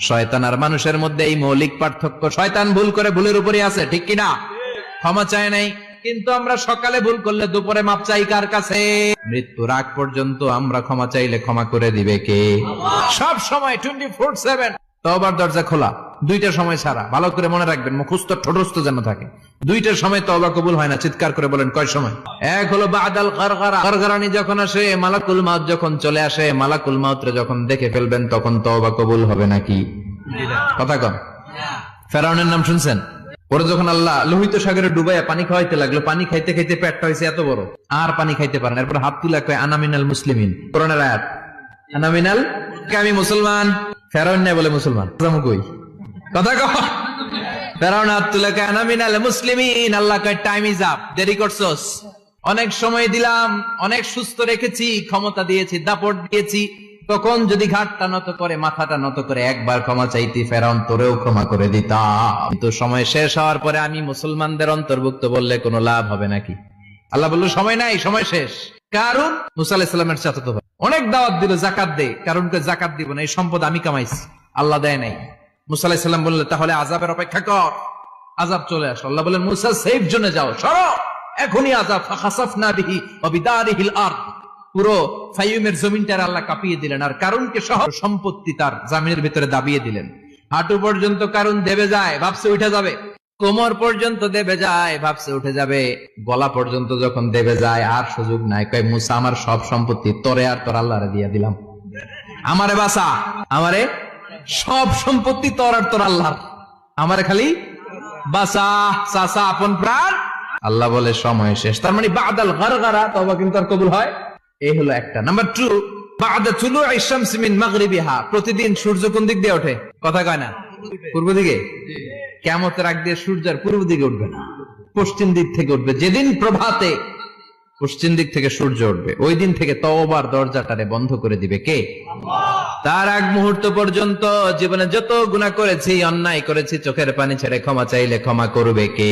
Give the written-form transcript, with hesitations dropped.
শয়তান আর মানুষের মধ্যে এই মৌলিক পার্থক্য। শয়তান ভুল করে ভুলের উপরে আছে, ঠিক কিনা? ক্ষমা চায় নাই, কিন্তু আমরা সকালে ভুল করলে দুপুরে মাপ চাই কার কাছে? মৃত্যুর আগ পর্যন্ত আমরা ক্ষমা চাইলে ক্ষমা করে দিবে কে? সব সময় 24/7 তওবার দরজা খোলা, দুইটার সময় ছাড়া। ভালো করে মনে রাখবেন, মুখস্থ ঠোঁটস্থ যেন থাকে। দুইটার সময় তওবা কবুল হয় না, চিৎকার করে বলেন কয় সময়? এক হলো বাদাল গারগারা, গারগারানি যখন আসে, মালাকুল মাউত যখন চলে আসে, মালাকুল মাউতরে যখন দেখে ফেলবেন তখন তওবা কবুল হবে নাকি? কথা কন। ফেরাউনের নাম শুনছেন? ওরা যখন আল্লাহ লোহিত সাগরে ডুবাইয়া পানি খাওয়াইতে লাগলো, পানি খাইতে খাইতে পেটটা হয়েছে এত বড়, আর পানি খাইতে পারেন। এরপর হাত তুলে কয় আনামিনাল মুসলিমিন, কোরআনের আয়াত, আনামিনাল, আমি মুসলমান। ফেরাউন নাই বলে মুসলমান, কই কথা কহ। ফেরাউন হাত তুলে কয় আনামিনাল মুসলিমিন, আল্লাহ কয় টাইম ইজ আপ, দেরি করছস, অনেক সময় দিলাম, অনেক সুস্থ রেখেছি, ক্ষমতা দিয়েছি, দাপট দিয়েছি, তখন যদি ঘাটটা নত করে, মাথাটা নত করে একবার ক্ষমা চাইতি, ফেরাউন তোরেও ক্ষমা করে দিতাম। কিন্তু সময় শেষ হওয়ার পরে আমি মুসলমানদের অন্তর্ভুক্ত বললে কোনো লাভ হবে নাকি? আল্লাহ বলল সময় নাই, সময় শেষ। কারণ মুসা আলাইহিস সালামের চাচাতো ভাই অনেক দাওয়াত দিল, জাকাত দে, কারণকে জাকাত দিব না, এই সম্পদ আমি কামাইছি, আল্লাহ দেয় নাই। মুসা আলাইহিস সালাম বললেন তাহলে আযাবের অপেক্ষা কর। আযাব চলে আসলো, আল্লাহ বলেন মুসা সেফ জোনে যাও, সরো, এখনই আযাব। ফাখাসাফনা বিহি ওয়া বিদারিহিল আরদ, পুরো ফাইয়ুমের জমিনটার আল্লাহ কাঁপিয়ে দিলেন, আর কারুনকে সহ সম্পত্তি তার জামিনের ভিতরে দাবিয়ে দিলেন। হাঁটু পর্যন্ত কারুন দেবে যায়, ভাবছে উঠে যাবে, কোমর পর্যন্ত দেবে যায়, ভাবছে উঠে যাবে, গলা পর্যন্ত যখন দেবে যায় আর সুযোগ নাই। কয় মুসা আমার সব সম্পত্তি তোরে আর তোর আল্লাহরে দিয়ে দিলাম, আমারে বাঁচা, আমারে সব সম্পত্তি তোর আর তোর আল্লাহর, আমারে খালি বাঁচা, চাচা আপন প্রাণ। আল্লাহ বলে সময় শেষ। তার মানে বাদাল গারগারা তওবা কিন্তু আর কবুল হয়। এই হলো একটা। নাম্বার 2, বাদা তুলুই শামসি মিন মাগরিবিহা, প্রতিদিন সূর্য কোন দিক দিয়ে ওঠে? কথা কয় না, পূর্ব দিকে। কিয়ামতের আগ দিয়ে সূর্য আর পূর্ব দিকে উঠবে না, পশ্চিম দিক থেকে উঠবে। যেদিন প্রভাতে পশ্চিম দিক থেকে সূর্য উঠবে, ওই দিন থেকে তওবার দরজাটারে বন্ধ করে দিবে কে? তার আগ মুহূর্ত পর্যন্ত জীবনে যত গুনাহ করেছি, অন্যায় করেছি, চোখের পানি ছেড়ে ক্ষমা চাইলে ক্ষমা করবে কে?